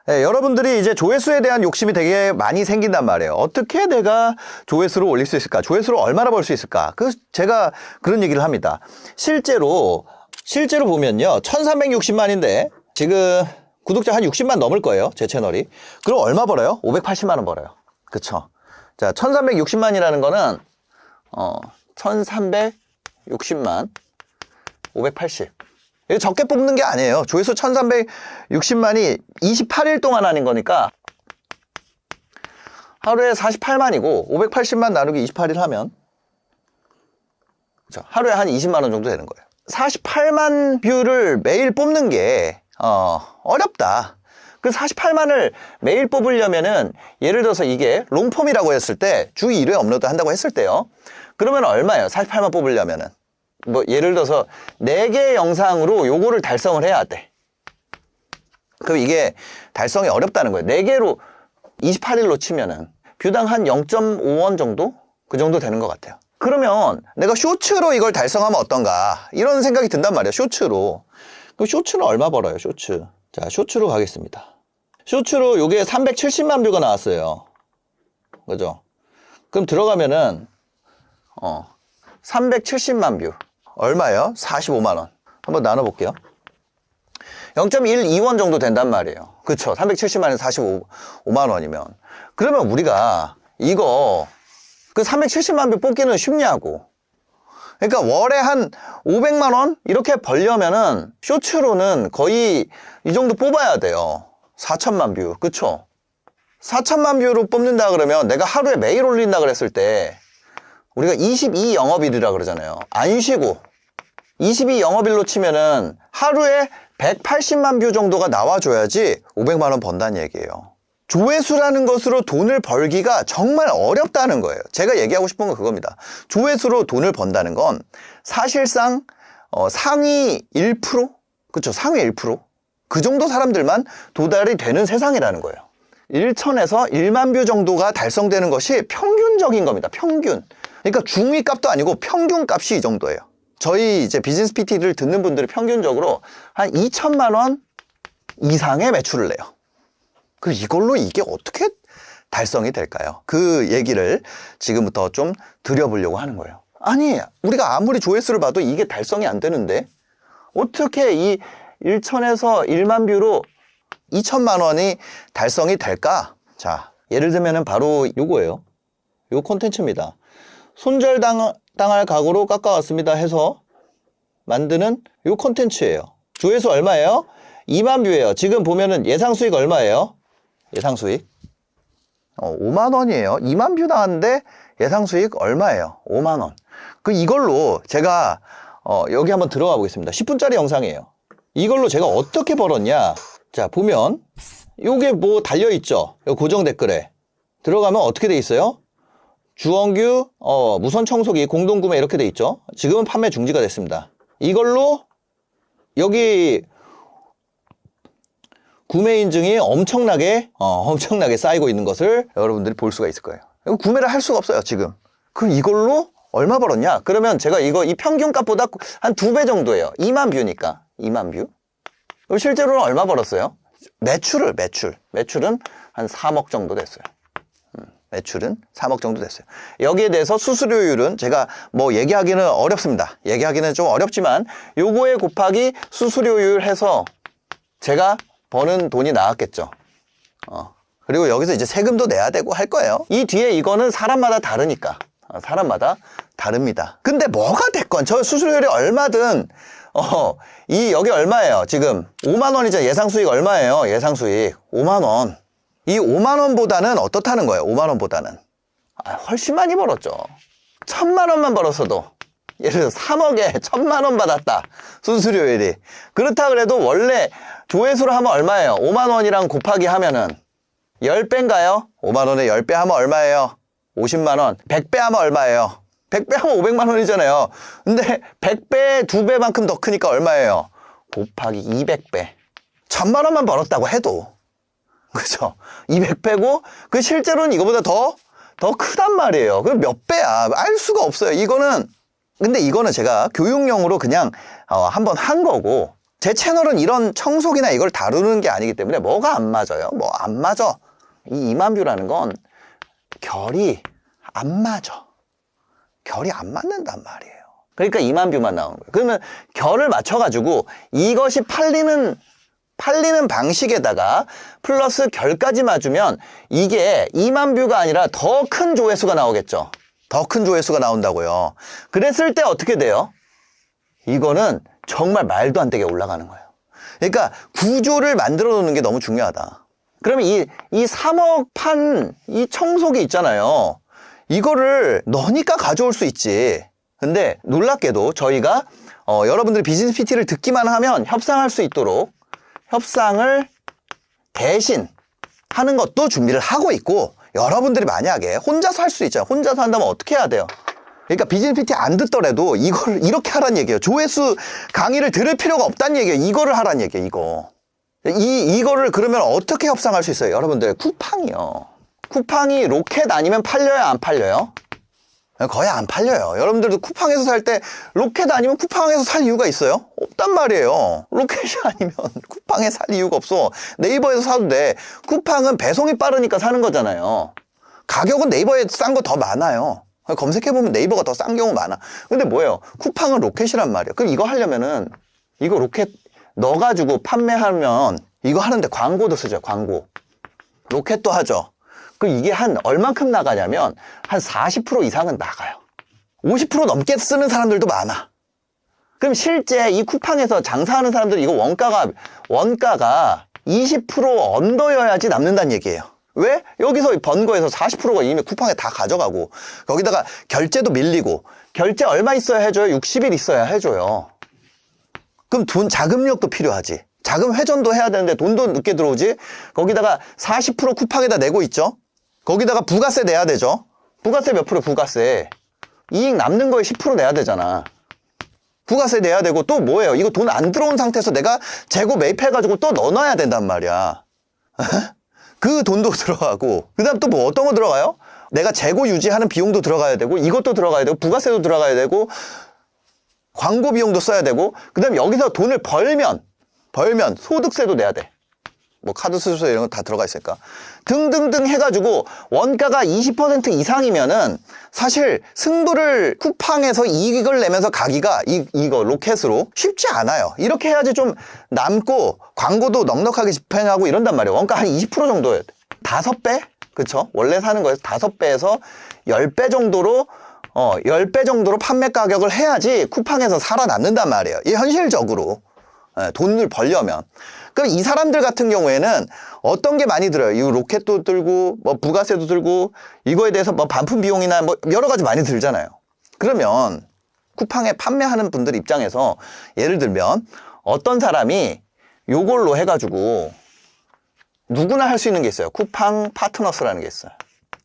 네, 여러분들이 이제 조회수에 대한 욕심이 되게 많이 생긴단 말이에요. 어떻게 내가 조회수를 올릴 수 있을까? 조회수를 얼마나 벌 수 있을까? 제가 그런 얘기를 합니다. 실제로 보면요. 1360만인데 지금 구독자 한 60만 넘을 거예요. 제 채널이. 그럼 얼마 벌어요? 580만 원 벌어요. 그쵸? 자, 1360만이라는 거는 1360만 580. 이거 적게 뽑는 게 아니에요. 조회수 1360만이 28일 동안 하는 거니까 하루에 48만이고 580만 나누기 28일 하면 그렇죠? 하루에 한 20만 원 정도 되는 거예요. 48만 뷰를 매일 뽑는 게 어렵다. 그 48만을 매일 뽑으려면은 예를 들어서 이게 롱폼이라고 했을 때 주 1회 업로드 한다고 했을 때요. 그러면 얼마예요? 48만 뽑으려면은. 뭐 예를 들어서 4개 영상으로 요거를 달성을 해야 돼. 그럼 이게 달성이 어렵다는 거예요. 4개로 28일로 치면은 뷰당 한 0.5원 정도? 그 정도 되는 것 같아요. 그러면 내가 쇼츠로 이걸 달성하면 어떤가? 이런 생각이 든단 말이에요. 쇼츠로. 그럼 쇼츠는 얼마 벌어요? 쇼츠. 자, 쇼츠로 가겠습니다. 쇼츠로 요게 370만 뷰가 나왔어요. 그죠? 그럼 들어가면은 370만 뷰. 얼마예요? 45만 원. 한번 나눠볼게요. 0.12원 정도 된단 말이에요. 그쵸? 370만에 45만 원이면. 그러면 우리가 이거 그 370만 뷰 뽑기는 쉽냐고. 그러니까 월에 한 500만 원? 이렇게 벌려면은 쇼츠로는 거의 이 정도 뽑아야 돼요. 4천만 뷰. 그쵸? 4천만 뷰로 뽑는다 그러면 내가 하루에 매일 올린다 그랬을 때 우리가 22영업일이라 그러잖아요. 안 쉬고 22영업일로 치면은 하루에 180만 뷰 정도가 나와줘야지 500만 원 번다는 얘기예요. 조회수라는 것으로 돈을 벌기가 정말 어렵다는 거예요. 제가 얘기하고 싶은 건 그겁니다. 조회수로 돈을 번다는 건 사실상 상위 1%? 그쵸? 상위 1%? 그 정도 사람들만 도달이 되는 세상이라는 거예요. 1천에서 1만 뷰 정도가 달성되는 것이 평균적인 겁니다. 평균. 그러니까 중위 값도 아니고 평균 값이 이 정도예요. 저희 이제 비즈니스 PT를 듣는 분들이 평균적으로 한 2천만 원 이상의 매출을 내요. 그 이걸로 이게 어떻게 달성이 될까요? 그 얘기를 지금부터 좀 드려보려고 하는 거예요. 아니, 우리가 아무리 조회수를 봐도 이게 달성이 안 되는데 어떻게 이 1천에서 1만 뷰로 2천만 원이 달성이 될까? 자, 예를 들면은 바로 요거예요. 요 콘텐츠입니다. 손절당할 각오로 깎아왔습니다 해서 만드는 요 콘텐츠예요. 조회수 얼마예요? 2만 뷰예요. 지금 보면은 예상 수익 얼마예요? 예상 수익 5만 원이에요. 2만 뷰 나왔는데 예상 수익 얼마예요? 5만 원. 그 이걸로 제가 여기 한번 들어가 보겠습니다. 10분짜리 영상이에요. 이걸로 제가 어떻게 벌었냐? 자, 보면 요게 뭐 달려 있죠? 요 고정 댓글에 들어가면 어떻게 돼 있어요? 주원규 무선 청소기 공동구매 이렇게 돼 있죠. 지금은 판매 중지가 됐습니다. 이걸로 여기 구매 인증이 엄청나게 쌓이고 있는 것을 여러분들이 볼 수가 있을 거예요. 구매를 할 수가 없어요 지금. 그럼 이걸로 얼마 벌었냐? 그러면 제가 이 평균 값보다 한 2배 정도예요. 2만 뷰니까 2만 뷰. 그럼 실제로는 얼마 벌었어요? 매출은 한 3억 정도 됐어요. 매출은 3억 정도 됐어요. 여기에 대해서 수수료율은 제가 뭐 얘기하기는 어렵습니다. 얘기하기는 좀 어렵지만 요거에 곱하기 수수료율 해서 제가 버는 돈이 나왔겠죠. 그리고 여기서 이제 세금도 내야 되고 할 거예요. 이 뒤에 이거는 사람마다 다르니까. 사람마다 다릅니다. 근데 뭐가 됐건 저 수수료율이 얼마든 여기 얼마예요? 지금 5만 원이죠. 예상 수익 얼마예요? 예상 수익 5만 원. 이 5만 원보다는 어떻다는 거예요? 5만 원보다는 훨씬 많이 벌었죠. 1,000만 원만 벌었어도 예를 들어서 3억에 1,000만 원 받았다. 수수료율이. 그렇다 그래도 원래 조회수로 하면 얼마예요? 5만 원이랑 곱하기 하면은 10배인가요? 5만 원에 10배 하면 얼마예요? 50만 원. 100배 하면 얼마예요? 100배 하면 500만 원이잖아요. 근데 100배 2배만큼 더 크니까 얼마예요? 곱하기 200배. 1,000만 원만 벌었다고 해도 그죠? 200배고 그 실제로는 이거보다 더 크단 말이에요. 그 몇 배야? 알 수가 없어요. 근데 이거는 제가 교육용으로 그냥 한번 한 거고 제 채널은 이런 청소기나 이걸 다루는 게 아니기 때문에 뭐가 안 맞아요? 뭐 안 맞아. 이 2만 뷰라는 건 결이 안 맞아. 결이 안 맞는단 말이에요. 그러니까 2만 뷰만 나오는 거예요. 그러면 결을 맞춰가지고 이것이 팔리는 방식에다가 플러스 결까지 맞으면 이게 2만 뷰가 아니라 더 큰 조회수가 나오겠죠. 더 큰 조회수가 나온다고요. 그랬을 때 어떻게 돼요? 이거는 정말 말도 안 되게 올라가는 거예요. 그러니까 구조를 만들어 놓는 게 너무 중요하다. 그러면 이 3억 판 이 청소기 있잖아요. 이거를 너니까 가져올 수 있지. 근데 놀랍게도 저희가 여러분들이 비즈니스 PT를 듣기만 하면 협상할 수 있도록 협상을 대신 하는 것도 준비를 하고 있고, 여러분들이 만약에 혼자서 할 수 있잖아요. 혼자서 한다면 어떻게 해야 돼요? 그러니까 비즈니스 PT 안 듣더라도 이걸 이렇게 하란 얘기예요. 조회수 강의를 들을 필요가 없다는 얘기예요. 이거를 하란 얘기예요. 이거를 그러면 어떻게 협상할 수 있어요? 여러분들 쿠팡이요. 쿠팡이 로켓 아니면 팔려요, 안 팔려요? 거의 안 팔려요. 여러분들도 쿠팡에서 살 때 로켓 아니면 쿠팡에서 살 이유가 있어요? 없단 말이에요. 로켓이 아니면 쿠팡에 살 이유가 없어. 네이버에서 사도 돼. 쿠팡은 배송이 빠르니까 사는 거잖아요. 가격은 네이버에 싼 거 더 많아요. 검색해보면 네이버가 더 싼 경우 많아. 근데 뭐예요? 쿠팡은 로켓이란 말이에요. 그럼 이거 하려면은 이거 로켓 넣어가지고 판매하면 이거 하는데 광고도 쓰죠. 광고. 로켓도 하죠. 그 이게 한 얼만큼 나가냐면 한 40% 이상은 나가요. 50% 넘게 쓰는 사람들도 많아. 그럼 실제 이 쿠팡에서 장사하는 사람들 이거 원가가 20% 언더여야지 남는다는 얘기예요. 왜? 여기서 번 거에서 40%가 이미 쿠팡에 다 가져가고, 거기다가 결제도 밀리고, 결제 얼마 있어야 해줘요? 60일 있어야 해줘요. 그럼 자금력도 필요하지. 자금 회전도 해야 되는데 돈도 늦게 들어오지. 거기다가 40% 쿠팡에다 내고 있죠. 거기다가 부가세 내야 되죠. 부가세 몇 프로? 부가세. 이익 남는 거에 10% 내야 되잖아. 부가세 내야 되고, 또 뭐예요? 이거 돈 안 들어온 상태에서 내가 재고 매입해가지고 또 넣어놔야 된단 말이야. 그 돈도 들어가고, 그 다음 또 뭐 어떤 거 들어가요? 내가 재고 유지하는 비용도 들어가야 되고, 이것도 들어가야 되고, 부가세도 들어가야 되고, 광고 비용도 써야 되고, 그 다음 여기서 돈을 벌면 소득세도 내야 돼. 뭐 카드 수수료 이런 거 다 들어가 있으니까. 등등등 해가지고 원가가 20% 이상이면은 사실 승부를 쿠팡에서 이익을 내면서 가기가 이거 로켓으로 쉽지 않아요. 이렇게 해야지 좀 남고 광고도 넉넉하게 집행하고 이런단 말이에요. 원가 한 20% 정도예요. 5배? 그쵸? 원래 사는 거에서 5배에서 10배 정도로 10배 정도로 판매 가격을 해야지 쿠팡에서 살아남는단 말이에요. 이 현실적으로. 돈을 벌려면. 그럼 이 사람들 같은 경우에는 어떤 게 많이 들어요? 이 로켓도 들고, 뭐 부가세도 들고, 이거에 대해서 뭐 반품 비용이나 뭐 여러 가지 많이 들잖아요. 그러면 쿠팡에 판매하는 분들 입장에서 예를 들면 어떤 사람이 요걸로 해가지고 누구나 할 수 있는 게 있어요. 쿠팡 파트너스라는 게 있어요.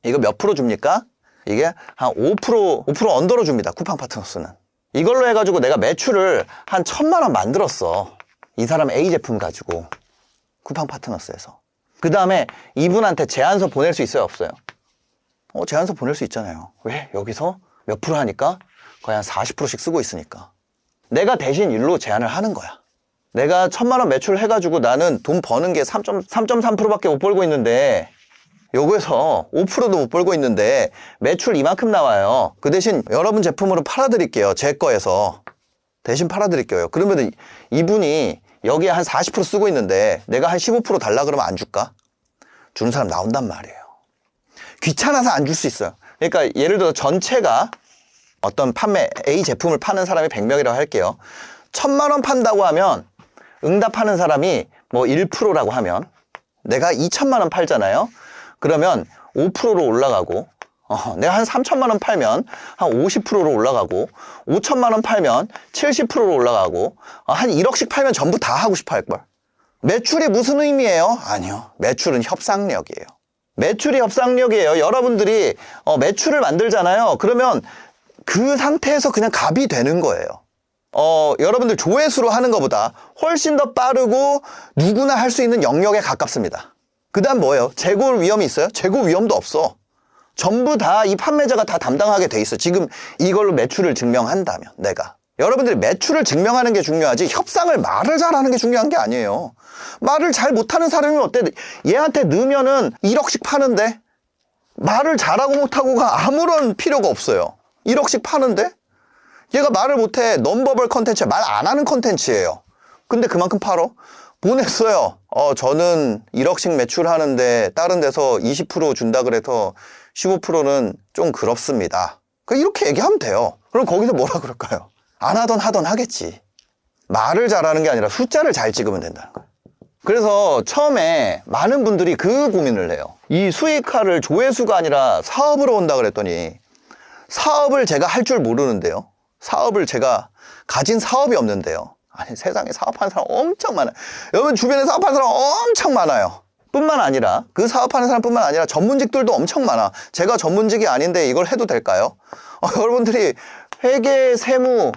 이거 몇 프로 줍니까? 이게 한 5% 언더로 줍니다. 쿠팡 파트너스는. 이걸로 해가지고 내가 매출을 한 1,000만 원 만들었어. 이 사람 A 제품 가지고 쿠팡 파트너스에서. 그 다음에 이분한테 제안서 보낼 수 있어요, 없어요? 제안서 보낼 수 있잖아요. 왜? 여기서 몇 프로 하니까 거의 한 40%씩 쓰고 있으니까. 내가 대신 일로 제안을 하는 거야. 내가 1,000만 원 매출 해가지고 나는 돈 버는 게 3.3%밖에 못 벌고 있는데, 요거에서 5%도 못 벌고 있는데 매출 이만큼 나와요. 그 대신 여러분 제품으로 팔아드릴게요. 제 거에서 대신 팔아드릴게요. 그러면 이분이 여기에 한 40% 쓰고 있는데 내가 한 15% 달라 그러면 안 줄까? 주는 사람 나온단 말이에요. 귀찮아서 안 줄 수 있어요. 그러니까 예를 들어 전체가 어떤 A 제품을 파는 사람이 100명이라고 할게요. 1,000만 원 판다고 하면 응답하는 사람이 뭐 1%라고 하면 내가 2,000만 원 팔잖아요. 그러면 5%로 올라가고, 내가 한 3,000만 원 팔면 한 50%로 올라가고, 5,000만 원 팔면 70%로 올라가고, 한 1억씩 팔면 전부 다 하고 싶어 할걸. 매출이 무슨 의미예요? 아니요. 매출은 협상력이에요. 매출이 협상력이에요. 여러분들이 매출을 만들잖아요. 그러면 그 상태에서 그냥 갑이 되는 거예요. 여러분들 조회수로 하는 것보다 훨씬 더 빠르고 누구나 할 수 있는 영역에 가깝습니다. 그 다음 뭐예요? 재고 위험이 있어요? 재고 위험도 없어. 전부 다 이 판매자가 다 담당하게 돼 있어. 지금 이걸로 매출을 증명한다면 내가. 여러분들이 매출을 증명하는 게 중요하지 말을 잘하는 게 중요한 게 아니에요. 말을 잘 못하는 사람이 어때? 얘한테 넣으면은 1억씩 파는데 말을 잘하고 못하고가 아무런 필요가 없어요. 1억씩 파는데 얘가 말을 못해. 넘버벌 컨텐츠, 말 안 하는 컨텐츠예요. 근데 그만큼 팔어? 보냈어요. 저는 1억씩 매출하는데 다른 데서 20% 준다 그래서 15%는 좀 그렇습니다. 이렇게 얘기하면 돼요. 그럼 거기서 뭐라 그럴까요? 안 하던 하던 하겠지. 말을 잘하는 게 아니라 숫자를 잘 찍으면 된다는 거예요. 그래서 처음에 많은 분들이 그 고민을 해요. 이 수익화를 조회수가 아니라 사업으로 온다 그랬더니 사업을 제가 할 줄 모르는데요. 사업을 제가 가진 사업이 없는데요. 아니, 세상에 사업하는 사람 엄청 많아요. 여러분 주변에 사업하는 사람 엄청 많아요. 뿐만 아니라 그 사업하는 사람뿐만 아니라 전문직들도 엄청 많아. 제가 전문직이 아닌데 이걸 해도 될까요? 여러분들이 회계, 세무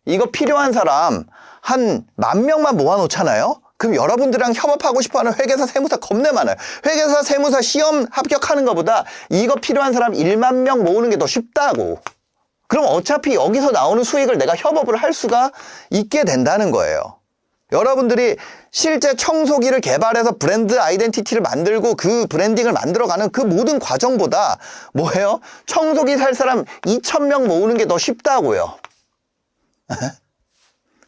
이거 필요한 사람 한 10,000명만 모아놓잖아요. 그럼 여러분들이랑 협업하고 싶어하는 회계사, 세무사 겁내 많아요. 회계사, 세무사 시험 합격하는 것보다 이거 필요한 사람 10,000명 모으는 게 더 쉽다고. 그럼 어차피 여기서 나오는 수익을 내가 협업을 할 수가 있게 된다는 거예요. 여러분들이 실제 청소기를 개발해서 브랜드 아이덴티티를 만들고 그 브랜딩을 만들어가는 그 모든 과정보다 뭐예요? 청소기 살 사람 2,000명 모으는 게 더 쉽다고요.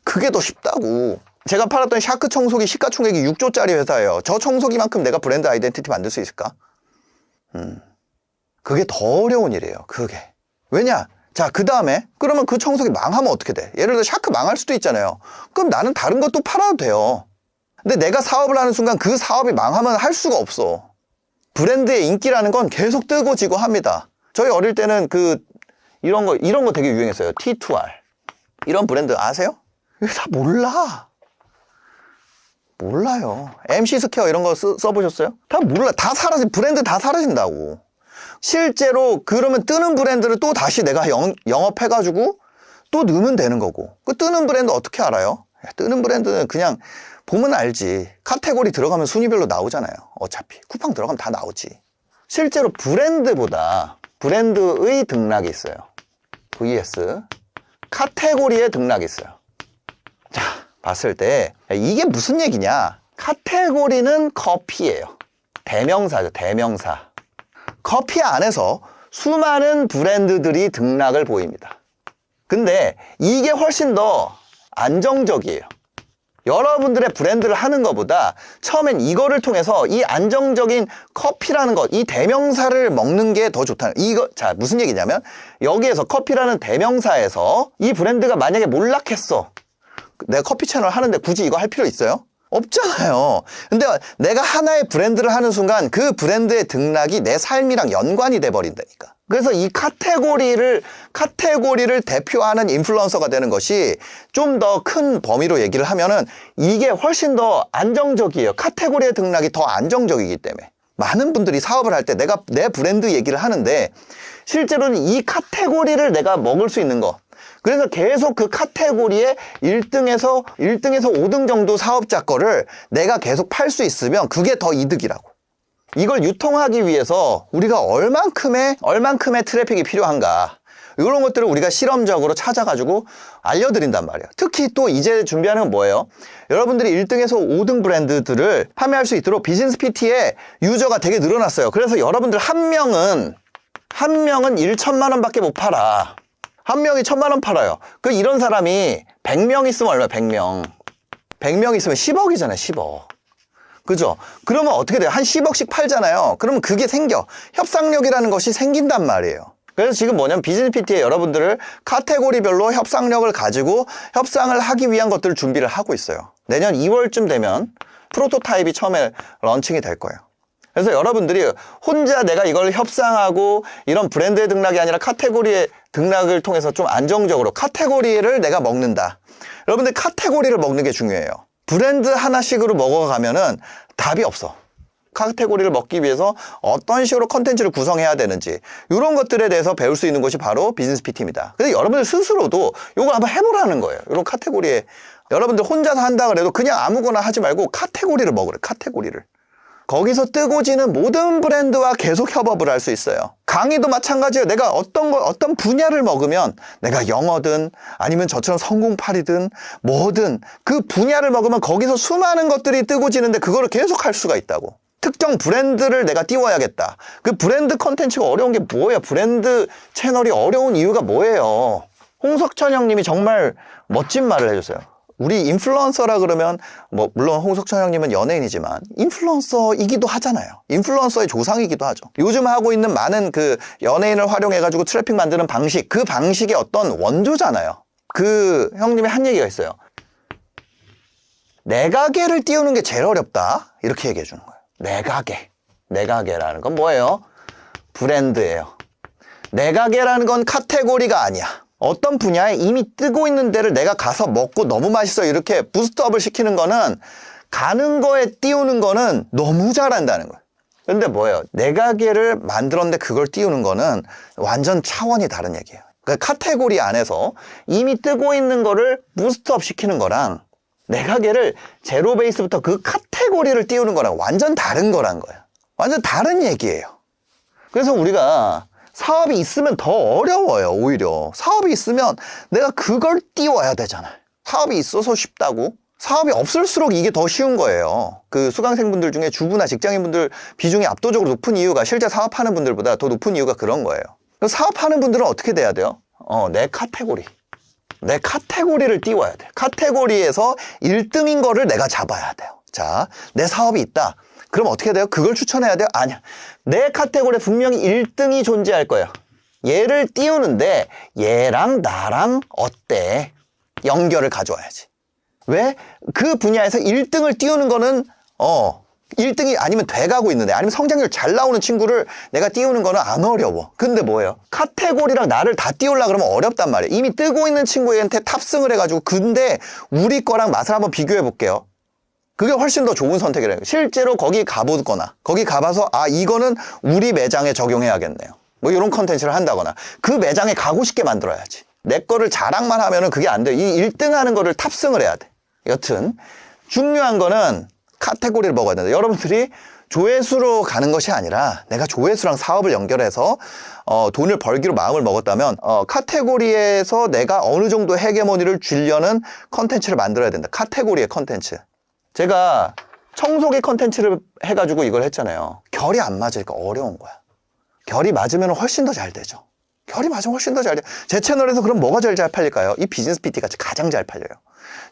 그게 더 쉽다고. 제가 팔았던 샤크 청소기 시가총액이 6조짜리 회사예요. 저 청소기만큼 내가 브랜드 아이덴티티 만들 수 있을까? 그게 더 어려운 일이에요. 그게. 왜냐? 자, 그 다음에 그러면 그 청소기 망하면 어떻게 돼? 예를 들어 샤크 망할 수도 있잖아요. 그럼 나는 다른 것도 팔아도 돼요. 근데 내가 사업을 하는 순간 그 사업이 망하면 할 수가 없어. 브랜드의 인기라는 건 계속 뜨고 지고 합니다. 저희 어릴 때는 이런 거 되게 유행했어요. T2R. 이런 브랜드 아세요? 이거 다 몰라요. MC 스퀘어 이런 거 써보셨어요? 다 몰라. 다 브랜드 다 사라진다고. 실제로 그러면 뜨는 브랜드를 또 다시 내가 영업해가지고 또 넣으면 되는 거고. 그 뜨는 브랜드 어떻게 알아요? 뜨는 브랜드는 그냥 보면 알지. 카테고리 들어가면 순위별로 나오잖아요. 어차피 쿠팡 들어가면 다 나오지. 실제로 브랜드보다 브랜드의 등락이 있어요. vs 카테고리의 등락이 있어요. 자, 봤을 때 이게 무슨 얘기냐? 카테고리는 커피예요. 대명사죠. 대명사. 커피 안에서 수많은 브랜드들이 등락을 보입니다. 근데 이게 훨씬 더 안정적이에요. 여러분들의 브랜드를 하는 것보다 처음엔 이거를 통해서 이 안정적인 커피라는 것, 이 대명사를 먹는 게 더 좋다는 이거. 자, 무슨 얘기냐면 여기에서 커피라는 대명사에서 이 브랜드가 만약에 몰락했어. 내가 커피 채널 하는데 굳이 이거 할 필요 있어요? 없잖아요. 근데 내가 하나의 브랜드를 하는 순간 그 브랜드의 등락이 내 삶이랑 연관이 돼 버린다니까. 그래서 이 카테고리를 대표하는 인플루언서가 되는 것이 좀 더 큰 범위로 얘기를 하면은 이게 훨씬 더 안정적이에요. 카테고리의 등락이 더 안정적이기 때문에. 많은 분들이 사업을 할 때 내가 내 브랜드 얘기를 하는데 실제로는 이 카테고리를 내가 먹을 수 있는 거. 그래서 계속 그 카테고리에 1등에서 5등 정도 사업자 거를 내가 계속 팔 수 있으면 그게 더 이득이라고. 이걸 유통하기 위해서 우리가 얼만큼의 트래픽이 필요한가. 이런 것들을 우리가 실험적으로 찾아가지고 알려드린단 말이에요. 특히 또 이제 준비하는 건 뭐예요? 여러분들이 1등에서 5등 브랜드들을 판매할 수 있도록 비즈니스 PT에 유저가 되게 늘어났어요. 그래서 여러분들 한 명은 1,000만 원밖에 못 팔아. 한 명이 1,000만 원 팔아요. 이런 사람이 100명 있으면 얼마야? 100명. 100명 있으면 10억이잖아요. 10억. 그죠? 그러면 어떻게 돼요? 한 10억씩 팔잖아요. 그러면 그게 생겨. 협상력이라는 것이 생긴단 말이에요. 그래서 지금 뭐냐면 비즈니스 PT에 여러분들을 카테고리별로 협상력을 가지고 협상을 하기 위한 것들을 준비를 하고 있어요. 내년 2월쯤 되면 프로토타입이 처음에 런칭이 될 거예요. 그래서 여러분들이 혼자 내가 이걸 협상하고 이런 브랜드의 등락이 아니라 카테고리의 등락을 통해서 좀 안정적으로 카테고리를 내가 먹는다. 여러분들 카테고리를 먹는 게 중요해요. 브랜드 하나씩으로 먹어가면은 답이 없어. 카테고리를 먹기 위해서 어떤 식으로 컨텐츠를 구성해야 되는지 이런 것들에 대해서 배울 수 있는 곳이 바로 비즈니스 PT입니다. 근데 여러분들 스스로도 이걸 한번 해보라는 거예요. 이런 카테고리에 여러분들 혼자서 한다 그래도 그냥 아무거나 하지 말고 카테고리를 먹으래. 카테고리를. 거기서 뜨고 지는 모든 브랜드와 계속 협업을 할 수 있어요. 강의도 마찬가지예요. 내가 어떤 분야를 먹으면 내가 영어든 아니면 저처럼 성공팔이든 뭐든 그 분야를 먹으면 거기서 수많은 것들이 뜨고 지는데 그거를 계속 할 수가 있다고. 특정 브랜드를 내가 띄워야겠다. 그 브랜드 컨텐츠가 어려운 게 뭐예요? 브랜드 채널이 어려운 이유가 뭐예요? 홍석천 형님이 정말 멋진 말을 해줬어요. 우리 인플루언서라 그러면 뭐 물론 홍석천 형님은 연예인이지만 인플루언서이기도 하잖아요. 인플루언서의 조상이기도 하죠. 요즘 하고 있는 많은 그 연예인을 활용해 가지고 트래픽 만드는 방식, 그 방식의 어떤 원조잖아요. 그 형님이 한 얘기가 있어요. 내가게를 띄우는 게 제일 어렵다, 이렇게 얘기해 주는 거예요. 내가게라는 건 뭐예요? 브랜드예요. 내가게라는 건 카테고리가 아니야. 어떤 분야에 이미 뜨고 있는 데를 내가 가서 먹고 너무 맛있어 이렇게 부스트업을 시키는 거는, 가는 거에 띄우는 거는 너무 잘한다는 거예요. 근데 뭐예요? 내가게를 만들었는데 그걸 띄우는 거는 완전 차원이 다른 얘기예요. 그러니까 카테고리 안에서 이미 뜨고 있는 거를 부스트업 시키는 거랑 내가게를 제로 베이스부터 그 카테고리를 띄우는 거랑 완전 다른 거란 거예요. 완전 다른 얘기예요. 그래서 우리가 사업이 있으면 더 어려워요. 오히려 사업이 있으면 내가 그걸 띄워야 되잖아요. 사업이 있어서 쉽다고? 사업이 없을수록 이게 더 쉬운 거예요. 그 수강생분들 중에 주부나 직장인분들 비중이 압도적으로 높은 이유가, 실제 사업하는 분들보다 더 높은 이유가 그런 거예요. 사업하는 분들은 어떻게 돼야 돼요? 내 카테고리를 띄워야 돼. 카테고리에서 1등인 거를 내가 잡아야 돼요. 자, 내 사업이 있다. 그럼 어떻게 돼요? 그걸 추천해야 돼요? 아니야. 내 카테고리에 분명히 1등이 존재할 거예요. 얘를 띄우는데 얘랑 나랑 어때? 연결을 가져와야지. 왜? 그 분야에서 1등을 띄우는 거는 1등이 아니면 돼가고 있는데, 아니면 성장률 잘 나오는 친구를 내가 띄우는 거는 안 어려워. 근데 뭐예요? 카테고리랑 나를 다 띄우려고 그러면 어렵단 말이에요. 이미 뜨고 있는 친구한테 탑승을 해가지고, 근데 우리 거랑 맛을 한번 비교해 볼게요. 그게 훨씬 더 좋은 선택이라는 거예요. 실제로 거기 가보거나, 거기 가봐서 이거는 우리 매장에 적용해야겠네요. 뭐 이런 컨텐츠를 한다거나, 그 매장에 가고 싶게 만들어야지. 내 거를 자랑만 하면은 그게 안 돼요. 이 1등 하는 거를 탑승을 해야 돼. 여튼 중요한 거는 카테고리를 먹어야 된다. 여러분들이 조회수로 가는 것이 아니라, 내가 조회수랑 사업을 연결해서 돈을 벌기로 마음을 먹었다면 카테고리에서 내가 어느 정도 헤게모니를 주려는 컨텐츠를 만들어야 된다. 카테고리의 컨텐츠. 제가 청소기 컨텐츠를 해가지고 이걸 했잖아요. 결이 안 맞으니까 어려운 거야. 결이 맞으면 훨씬 더 잘 되죠. 결이 맞으면 훨씬 더 잘 돼요. 제 채널에서 그럼 뭐가 제일 잘 팔릴까요? 이 비즈니스 PT가 가장 잘 팔려요.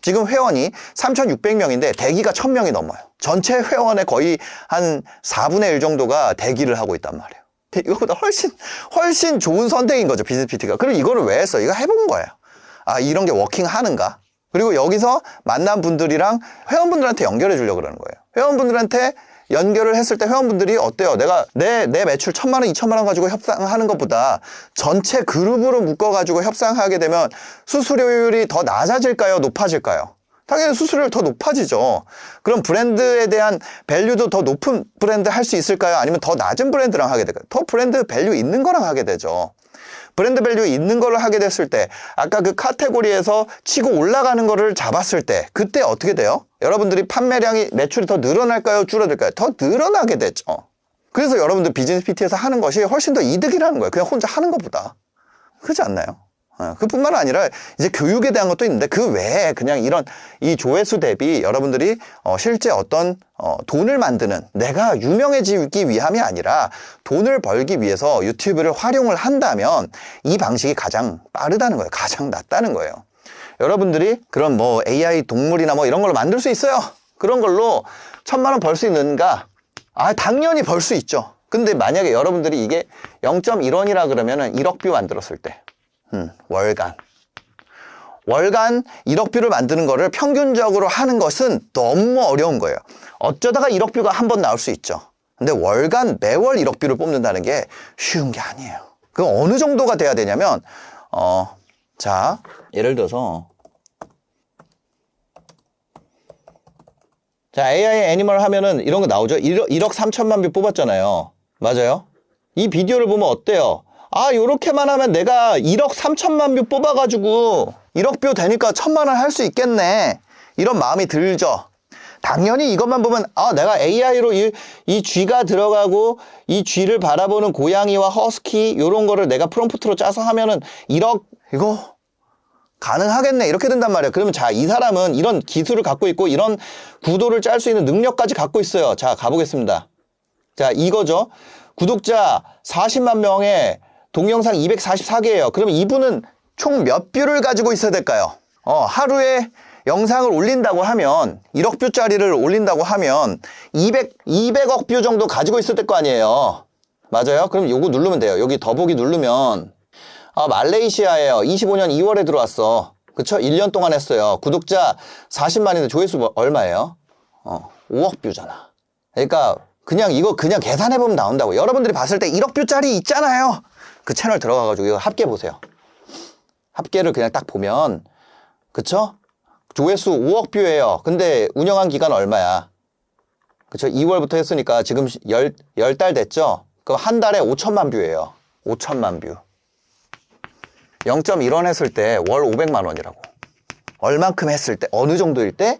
지금 회원이 3,600명인데 대기가 1,000명이 넘어요. 전체 회원의 거의 한 4분의 1 정도가 대기를 하고 있단 말이에요. 이거보다 훨씬 좋은 선택인 거죠, 비즈니스 PT가. 그리고 이거를 왜 했어? 이거 해본 거예요. 이런 게 워킹 하는가? 그리고 여기서 만난 분들이랑 회원분들한테 연결해 주려고 그러는 거예요. 회원분들한테 연결을 했을 때 회원분들이 어때요? 내가 내 매출 1,000만 원, 2,000만 원 가지고 협상하는 것보다 전체 그룹으로 묶어가지고 협상하게 되면 수수료율이 더 낮아질까요? 높아질까요? 당연히 수수료율 더 높아지죠. 그럼 브랜드에 대한 밸류도 더 높은 브랜드 할 수 있을까요? 아니면 더 낮은 브랜드랑 하게 될까요? 더 브랜드 밸류 있는 거랑 하게 되죠. 브랜드 밸류 있는 걸로 하게 됐을 때, 아까 그 카테고리에서 치고 올라가는 거를 잡았을 때, 그때 어떻게 돼요? 여러분들이 판매량이, 매출이 더 늘어날까요? 줄어들까요? 더 늘어나게 되죠. 그래서 여러분들 비즈니스 PT에서 하는 것이 훨씬 더 이득이라는 거예요. 그냥 혼자 하는 것보다. 그렇지 않나요? 그뿐만 아니라 이제 교육에 대한 것도 있는데, 그 외에 그냥 이런 이 조회수 대비 여러분들이 실제 어떤 돈을 만드는, 내가 유명해지기 위함이 아니라 돈을 벌기 위해서 유튜브를 활용을 한다면 이 방식이 가장 빠르다는 거예요. 가장 낫다는 거예요. 여러분들이 그런 뭐 AI 동물이나 뭐 이런 걸로 만들 수 있어요. 그런 걸로 1,000만 원 벌 수 있는가? 당연히 벌 수 있죠. 근데 만약에 여러분들이 이게 0.1원이라 그러면은 1억 뷰 만들었을 때, 월간 1억 뷰를 만드는 거를 평균적으로 하는 것은 너무 어려운 거예요. 어쩌다가 1억 뷰가 한 번 나올 수 있죠. 근데 월간 매월 1억 뷰를 뽑는다는 게 쉬운 게 아니에요. 그럼 어느 정도가 돼야 되냐면, 자, 예를 들어서, 자, AI 애니멀 하면은 이런 거 나오죠? 1억 3천만 뷰 뽑았잖아요. 맞아요? 이 비디오를 보면 어때요? 요렇게만 하면 내가 1억 3천만 뷰 뽑아가지고 1억 뷰 되니까 1,000만 원 할 수 있겠네. 이런 마음이 들죠. 당연히 이것만 보면 내가 AI로 이 쥐가 들어가고 이 쥐를 바라보는 고양이와 허스키 이런 거를 내가 프롬프트로 짜서 하면은 1억 이거 가능하겠네 이렇게 된단 말이야. 그러면 자, 이 사람은 이런 기술을 갖고 있고 이런 구도를 짤 수 있는 능력까지 갖고 있어요. 자, 가보겠습니다. 자, 이거죠. 구독자 40만 명에 동영상 244개예요. 그러면 이분은 총 몇 뷰를 가지고 있어야 될까요? 하루에 영상을 올린다고 하면 1억 뷰짜리를 올린다고 하면 200억 뷰 정도 가지고 있을 거 아니에요. 맞아요? 그럼 요거 누르면 돼요. 여기 더보기 누르면 말레이시아에요. 25년 2월에 들어왔어. 그쵸? 1년 동안 했어요. 구독자 40만인데 조회수 얼마예요? 5억 뷰잖아. 그러니까 이거 그냥 계산해보면 나온다고. 여러분들이 봤을 때 1억 뷰짜리 있잖아요. 그 채널 들어가가지고 이거 합계 보세요. 합계를 그냥 딱 보면, 그쵸? 조회수 5억 뷰예요. 근데 운영한 기간 얼마야? 그쵸? 2월부터 했으니까 지금 10달 됐죠? 그럼 한 달에 5천만 뷰예요. 5천만 뷰. 0.1원 했을 때 월 500만 원이라고. 얼만큼 했을 때, 어느 정도일 때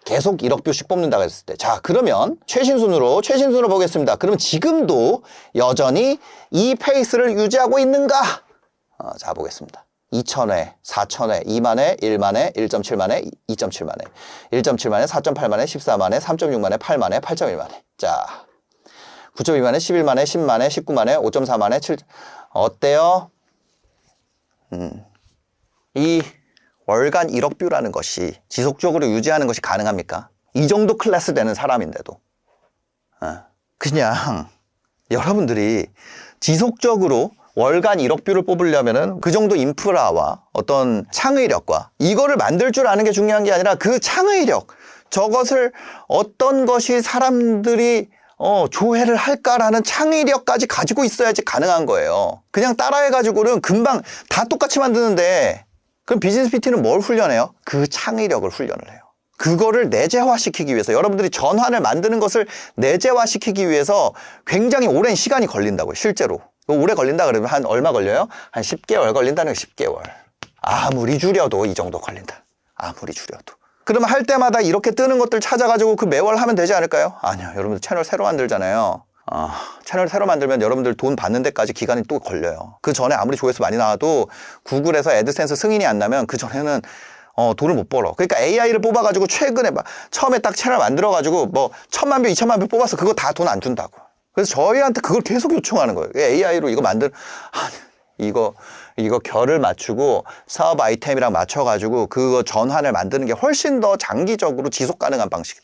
계속 1억 뷰씩 뽑는다고 했을 때. 자, 그러면 최신순으로 보겠습니다. 그러면 지금도 여전히 이 페이스를 유지하고 있는가? 자, 보겠습니다. 2,000회, 4,000회, 2만회, 1만회, 1.7만회, 2.7만회, 1.7만회, 4.8만회, 14만회, 3.6만회, 8만회, 8.1만회. 자, 9.2만회, 11만회, 10만회, 19만회, 5.4만회, 7. 어때요? 이 월간 1억 뷰라는 것이 지속적으로 유지하는 것이 가능합니까? 이 정도 클래스 되는 사람인데도. 그냥 여러분들이 지속적으로 월간 1억 뷰를 뽑으려면은 그 정도 인프라와 어떤 창의력과 이거를 만들 줄 아는 게 중요한 게 아니라 그 창의력, 저것을 어떤 것이 사람들이 조회를 할까라는 창의력까지 가지고 있어야지 가능한 거예요. 그냥 따라해가지고는 금방 다 똑같이 만드는데 그럼 비즈니스 PT는 뭘 훈련해요? 그 창의력을 훈련을 해요. 그거를 내재화시키기 위해서 여러분들이 전환을 만드는 것을 내재화시키기 위해서 굉장히 오랜 시간이 걸린다고요. 실제로. 오래 걸린다 그러면 한 얼마 걸려요? 한 10개월 걸린다는 거 10개월. 아무리 줄여도 이 정도 걸린다. 아무리 줄여도. 그러면 할 때마다 이렇게 뜨는 것들 찾아가지고 그 매월 하면 되지 않을까요? 아니요. 여러분들 채널 새로 만들잖아요. 채널 새로 만들면 여러분들 돈 받는 데까지 기간이 또 걸려요. 그 전에 아무리 조회수 많이 나와도 구글에서 애드센스 승인이 안 나면 그 전에는 돈을 못 벌어. 그러니까 AI를 뽑아가지고 최근에 처음에 딱 채널 만들어가지고 1,000만 뷰, 2,000만 뷰 뽑아서 그거 다 돈 안 준다고. 그래서 저희한테 그걸 계속 요청하는 거예요. AI로 이거 이거 결을 맞추고 사업 아이템이랑 맞춰가지고 그거 전환을 만드는 게 훨씬 더 장기적으로 지속 가능한 방식.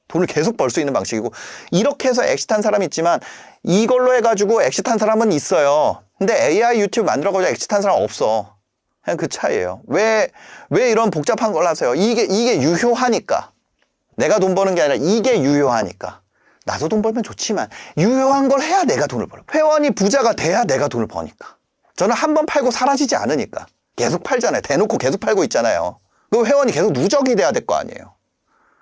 돈을 계속 벌 수 있는 방식이고 이렇게 해서 엑시트한 사람이 있지만 이걸로 해가지고 엑시트한 사람은 있어요. 근데 AI 유튜브 만들어가지고 엑시트한 사람 없어. 그냥 그 차이예요. 왜 이런 복잡한 걸 하세요? 이게 유효하니까. 내가 돈 버는 게 아니라 이게 유효하니까. 나도 돈 벌면 좋지만 유효한 걸 해야 내가 돈을 벌어. 회원이 부자가 돼야 내가 돈을 버니까. 저는 한 번 팔고 사라지지 않으니까. 계속 팔잖아요. 대놓고 계속 팔고 있잖아요. 그 회원이 계속 누적이 돼야 될 거 아니에요.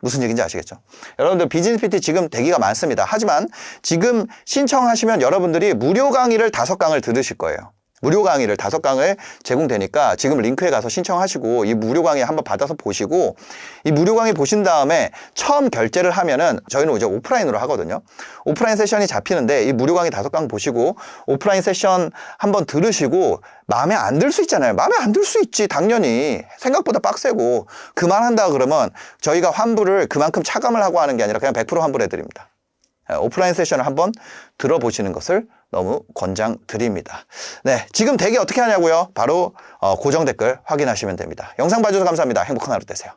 무슨 얘기인지 아시겠죠? 여러분들 비즈니스 PT 지금 대기가 많습니다. 하지만 지금 신청하시면 여러분들이 무료 강의를 5강을 들으실 거예요. 무료 강의를 5강을 제공되니까 지금 링크에 가서 신청하시고 이 무료 강의 한번 받아서 보시고 이 무료 강의 보신 다음에 처음 결제를 하면은 저희는 이제 오프라인으로 하거든요. 오프라인 세션이 잡히는데 이 무료 강의 5강 보시고 오프라인 세션 한번 들으시고 마음에 안 들 수 있잖아요. 마음에 안 들 수 있지. 당연히 생각보다 빡세고 그만한다 그러면 저희가 환불을 그만큼 차감을 하고 하는 게 아니라 그냥 100% 환불해 드립니다. 오프라인 세션을 한번 들어보시는 것을 너무 권장드립니다. 네, 지금 대기 어떻게 하냐고요? 바로 고정 댓글 확인하시면 됩니다. 영상 봐주셔서 감사합니다. 행복한 하루 되세요.